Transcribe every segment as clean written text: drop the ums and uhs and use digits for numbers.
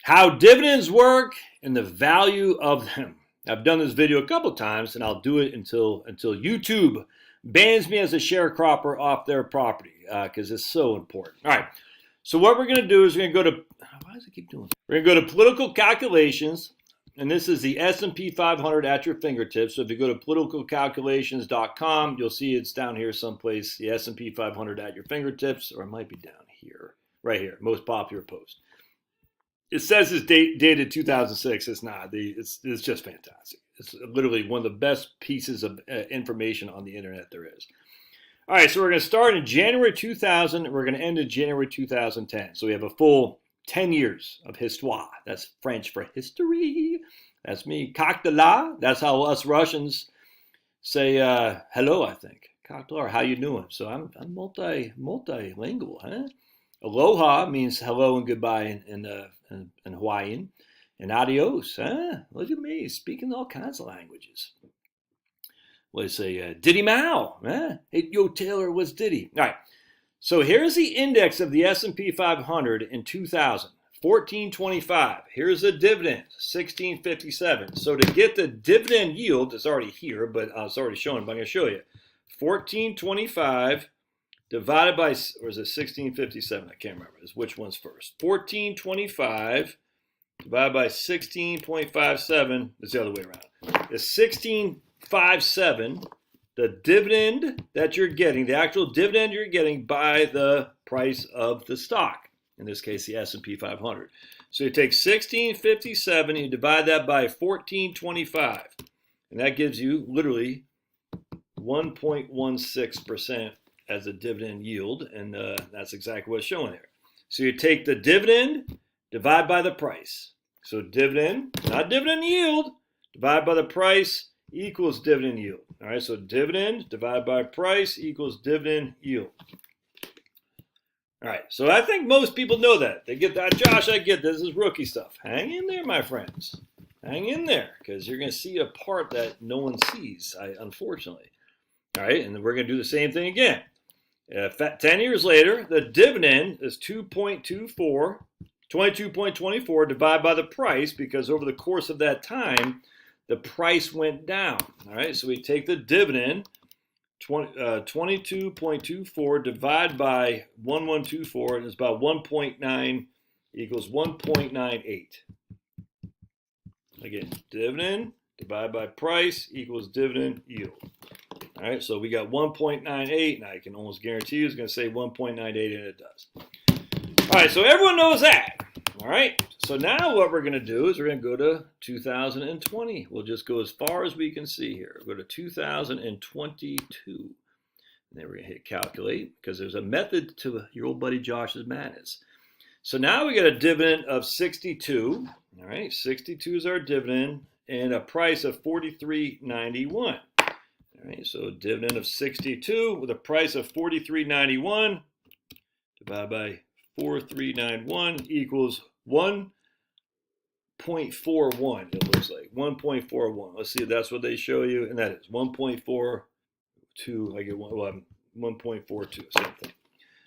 How dividends work and the value of them. I've done this video a couple times, and I'll do it until YouTube bans me as a sharecropper off their property because it's so important. All right. So what we're going to do is we're going to go to, why does it keep doing that? We're going to go to political calculations, and this is the S&P 500 at your fingertips. So if you go to politicalcalculations.com, you'll see it's down here someplace, the S&P 500 at your fingertips, or it might be down here, right here, most popular post. It says it's dated 2006. It's not. It's just fantastic. It's literally one of the best pieces of information on the internet there is. All right, so we're going to start in January 2000, and we're going to end in January 2010. So we have a full 10 years of histoire. That's French for history. That's me. Coq de la. That's how us Russians say hello, I think. Coq de la, or how you doing? So I'm multilingual, huh? Aloha means hello and goodbye in Hawaiian. And adios, huh? Look at me, speaking all kinds of languages. What do you say? Diddy Mao, huh? Hey, yo, Taylor, what's Diddy? All right, so here's the index of the S&P 500 in 2000, 1425. Here's the dividend, 1657. So to get the dividend yield, it's already here, but it's already shown, but I'm going to show you. 1425 divided by, or is it 1657? I can't remember. Which one's first? 1425 divided by 16.57. It's the other way around. It's 16.57, the dividend that you're getting, the actual dividend you're getting by the price of the stock. In this case, the S&P 500. So you take 1657 and you divide that by 1425. And that gives you literally 1.16% as a dividend yield, and that's exactly what's shown here. So you take the dividend, divide by the price. So dividend, not dividend yield, divide by the price equals dividend yield. All right, so dividend divided by price equals dividend yield. All right, so I think most people know that. They get that. Josh, I get this is rookie stuff. Hang in there, my friends. Hang in there, because you're going to see a part that no one sees, unfortunately. All right, and then we're going to do the same thing again. 10 years later, the dividend is 22.24 divided by the price, because over the course of that time, the price went down. All right, so we take the dividend, 22.24 divided by 1124, and it's about 1.9 equals 1.98. Again, dividend divided by price equals dividend yield. All right, so we got 1.98, and I can almost guarantee you it's going to say 1.98, and it does. All right, so everyone knows that. All right, so now what we're going to do is we're going to go to 2020. We'll just go as far as we can see here. We'll go to 2022. And then we're going to hit calculate, because there's a method to your old buddy Josh's madness. So now we got a dividend of 62. All right, 62 is our dividend, and a price of $43.91. All right, so a dividend of 62 with a price of $43.91 divided by 4391 equals 1.41. It looks like 1.41. Let's see if that's what they show you, and that is 1.42. I get 1.42, same thing.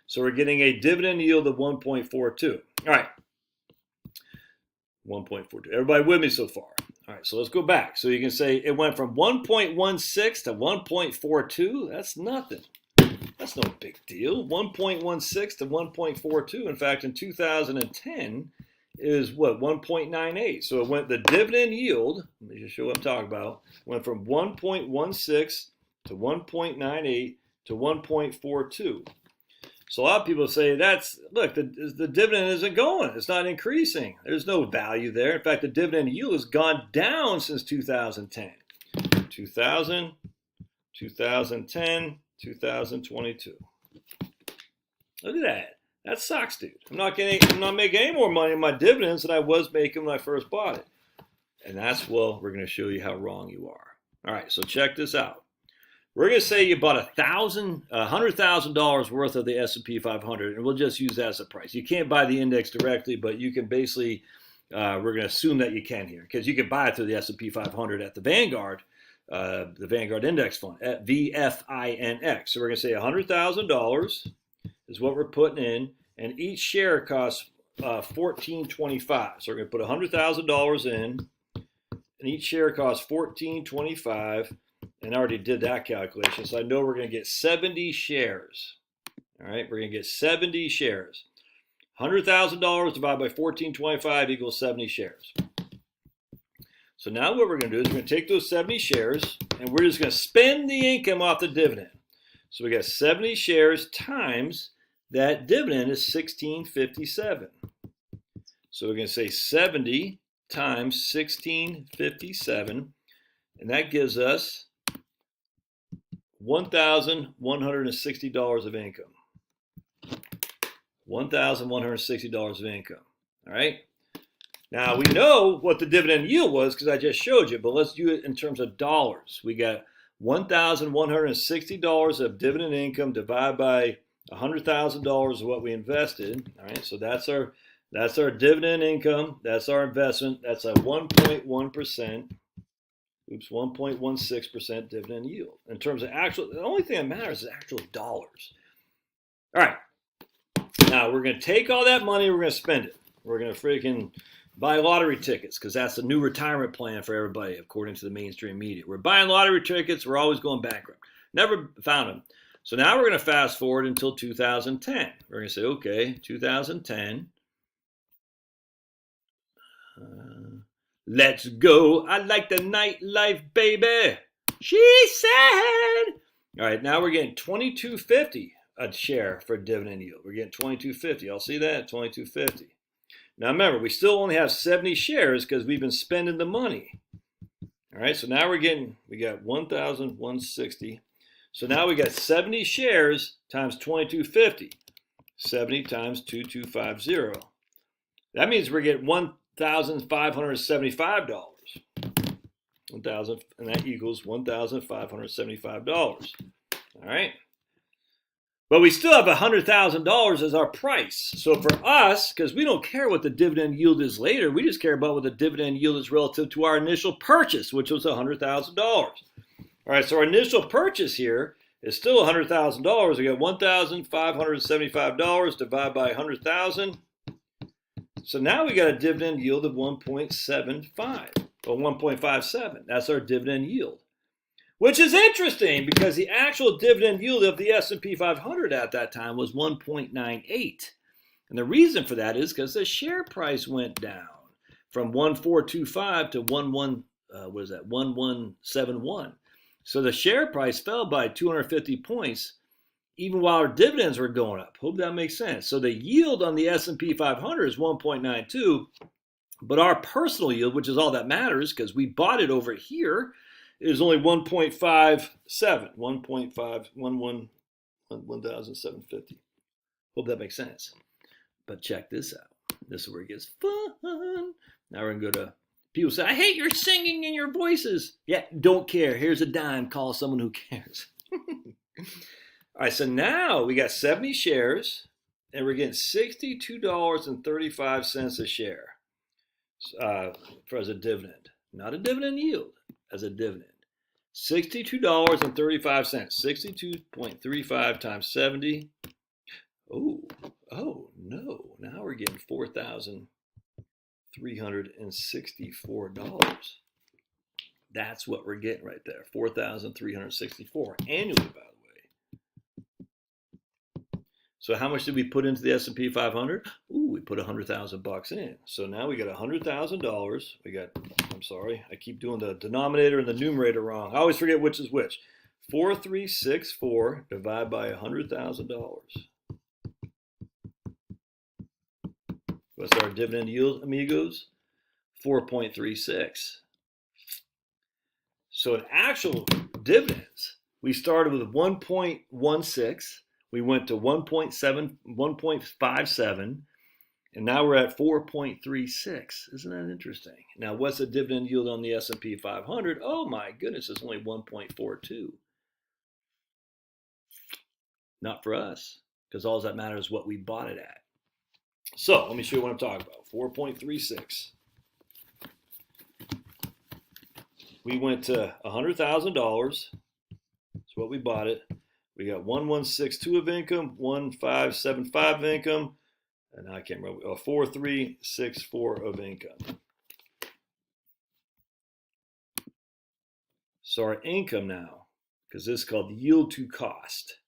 So we're getting a dividend yield of 1.42. All right, 1.42. Everybody with me so far? All right, so let's go back. So you can say it went from 1.16 to 1.42. That's nothing. That's no big deal. 1.16 to 1.42. In fact, in 2010 is what? 1.98. So it went, the dividend yield, let me just show what I'm talking about, went from 1.16 to 1.98 to 1.42. So a lot of people say look, the dividend isn't going. It's not increasing. There's no value there. In fact, the dividend yield has gone down since 2010. 2000, 2010, 2022. Look at that. That sucks, dude. I'm not making any more money on my dividends than I was making when I first bought it. And that's, well, we're going to show you how wrong you are. All right, so check this out. We're going to say you bought $100,000 worth of the S&P 500, and we'll just use that as a price. You can't buy the index directly, but you can basically, we're going to assume that you can here, because you can buy it through the S&P 500 at the Vanguard Index Fund, at VFINX. So we're going to say $100,000 is what we're putting in, and each share costs $14.25. So we're going to put $100,000 in, and each share costs $14.25. And I already did that calculation, so I know we're going to get 70 shares. All right, we're going to get 70 shares. $100,000 divided by $14.25 equals 70 shares. So now what we're going to do is we're going to take those 70 shares, and we're just going to spend the income off the dividend. So we got 70 shares times that dividend is $16.57. So we're going to say 70 times $16.57, and that gives us $1,160 of income. $1,160 of income. All right. Now we know what the dividend yield was because I just showed you, but let's do it in terms of dollars. We got $1,160 of dividend income divided by $100,000 of what we invested. All right. So that's our dividend income. That's our investment. That's a 1.1%. 1.16% dividend yield. In terms of actual, the only thing that matters is actual dollars. All right. Now we're going to take all that money, we're going to spend it. We're going to freaking buy lottery tickets because that's the new retirement plan for everybody, according to the mainstream media. We're buying lottery tickets. We're always going bankrupt. Never found them. So now we're going to fast forward until 2010. We're going to say, okay, 2010. Let's go. I like the nightlife, baby. She said. All right, now we're getting $22.50 a share for dividend yield. We're getting $22.50. Y'all see that? $22.50. Now remember, we still only have 70 shares because we've been spending the money. All right, so now we got 1,160. So now we got 70 shares times $22.50. 70 times 2,250. That means we're getting $1,575. And that equals $1,575. All right. But we still have $100,000 as our price. So for us, because we don't care what the dividend yield is later, we just care about what the dividend yield is relative to our initial purchase, which was $100,000. All right, so our initial purchase here is still $100,000. We got $1,575 divided by 100,000. So now we got a dividend yield of 1.75 or 1.57. That's our dividend yield. Which is interesting because the actual dividend yield of the S&P 500 at that time was 1.98. And the reason for that is because the share price went down from 1,425 to 1,171. So the share price fell by 250 points even while our dividends were going up. Hope that makes sense. So the yield on the S&P 500 is 1.92, but our personal yield, which is all that matters because we bought it over here, is only 1.57, 1,750. Hope that makes sense. But check this out. This is where it gets fun. Now we're going to go to, people say, I hate your singing and your voices. Yeah, don't care. Here's a dime. Call someone who cares. All right, so now we got 70 shares, and we're getting $62.35 a share for as a dividend. Not a dividend yield, as a dividend. $62.35. 62.35 times 70. Oh no. Now we're getting $4,364. That's what we're getting right there. $4,364 annually, by the way. So how much did we put into the S&P 500? Ooh, we put $100,000 in. So now we got $100,000. We got, I'm sorry, I keep doing the denominator and the numerator wrong. I always forget which is which. 4,364 divided by $100,000. What's our dividend yield, amigos? 4.36. So in actual dividends, we started with 1.16. We went to 1.57, and now we're at 4.36. Isn't that interesting? Now, what's the dividend yield on the S&P 500? Oh my goodness, it's only 1.42. Not for us, because all that matters is what we bought it at. So let me show you what I'm talking about. 4.36. We went to $100,000. That's what we bought it. We got 1,162 of income, 1,575 of income, and I can't remember, 4364 of income. So our income now, because this is called yield to cost,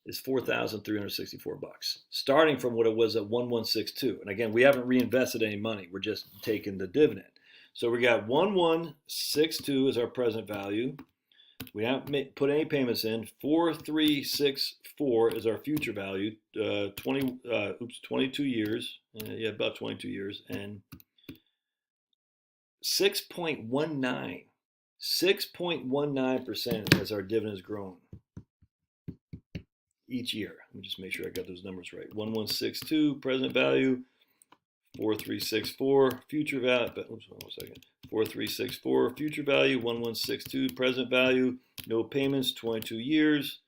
is $4,364, starting from what it was at 1162. And again, we haven't reinvested any money. We're just taking the dividend. So we got 1162 is our present value. We haven't put any payments in. 4364 is our future value. 22 years. Yeah, about 22 years. And 6.19. 6.19% as our dividends grown each year. Let me just make sure I got those numbers right. 1162 present value, 4364 future value. Oops, one second. 4364 future value, 1162 present value. No payments, 22 years.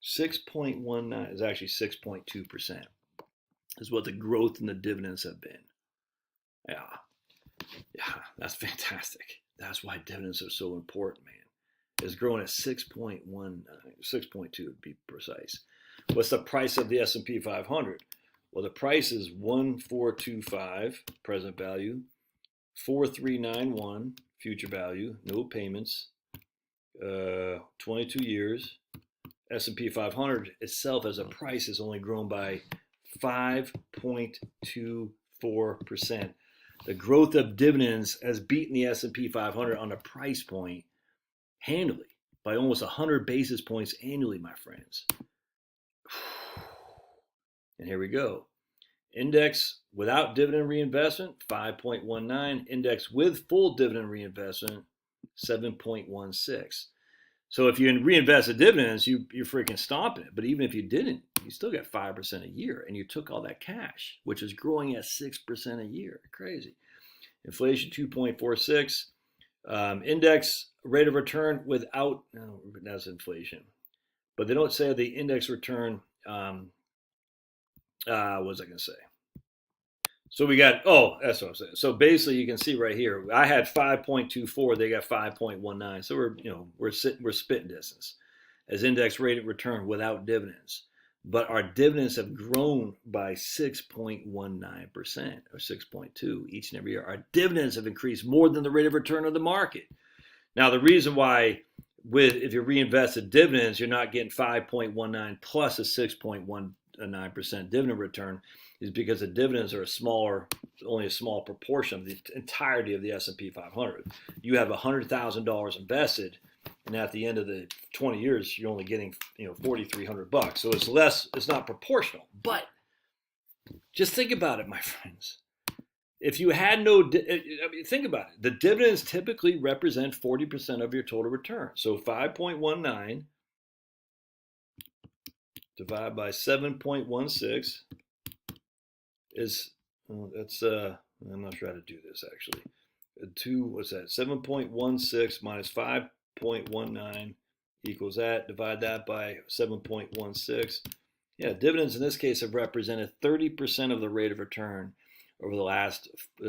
6.19 is actually 6.2%. Is what the growth in the dividends have been. Yeah, that's fantastic. That's why dividends are so important, man. It's growing at 6.1, 6.2 to be precise. What's the price of the S&P 500? Well, the price is 1425 present value, 4391 future value, no payments, 22 years. S&P 500 itself as a price has only grown by 5.24%. The growth of dividends has beaten the S&P 500 on a price point handily by almost 100 basis points annually, my friends. And here we go. Index without dividend reinvestment, 5.19. Index with full dividend reinvestment, 7.16. So if you reinvest the dividends, you're freaking stomping it. But even if you didn't, you still got 5% a year, and you took all that cash, which is growing at 6% a year. Crazy. Inflation 2.46. Index rate of return without, no, that's inflation. But they don't say the index return, what was I going to say? So we got, that's what I'm saying. So basically you can see right here, I had 5.24, they got 5.19. So we're spitting distance as index rate of return without dividends. But our dividends have grown by 6.19% or 6.2 each and every year. Our dividends have increased more than the rate of return of the market. Now, the reason why if you reinvested dividends, you're not getting 5.19 plus a 6.19% dividend return is because the dividends are only a small proportion of the entirety of the S&P 500. You have $100,000 invested, and at the end of the 20 years, you're only getting $4,300. So it's less. It's not proportional. But just think about it, my friends. If you had think about it. The dividends typically represent 40% of your total return. So 5.19 divided by 7.16 is, I'm not sure how to do this actually. What's that? 7.16 minus 5.19 equals that. Divide that by 7.16. Yeah, dividends in this case have represented 30% of the rate of return over the last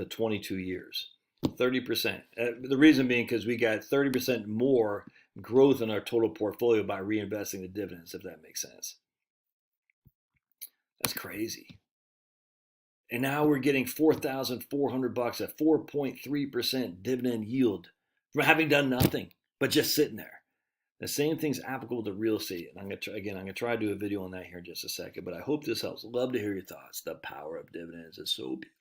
22 years. 30%. The reason being because we got 30% more growth in our total portfolio by reinvesting the dividends, if that makes sense. That's crazy. And now we're getting $4,400 at 4.3% dividend yield for having done nothing but just sitting there. The same thing's applicable to real estate. And I'm going to try to do a video on that here in just a second, but I hope this helps. Love to hear your thoughts. The power of dividends is so beautiful.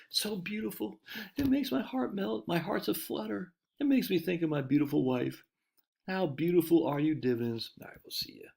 So beautiful. It makes my heart melt. My heart's aflutter. It makes me think of my beautiful wife. How beautiful are you, dividends? All right, we'll see you.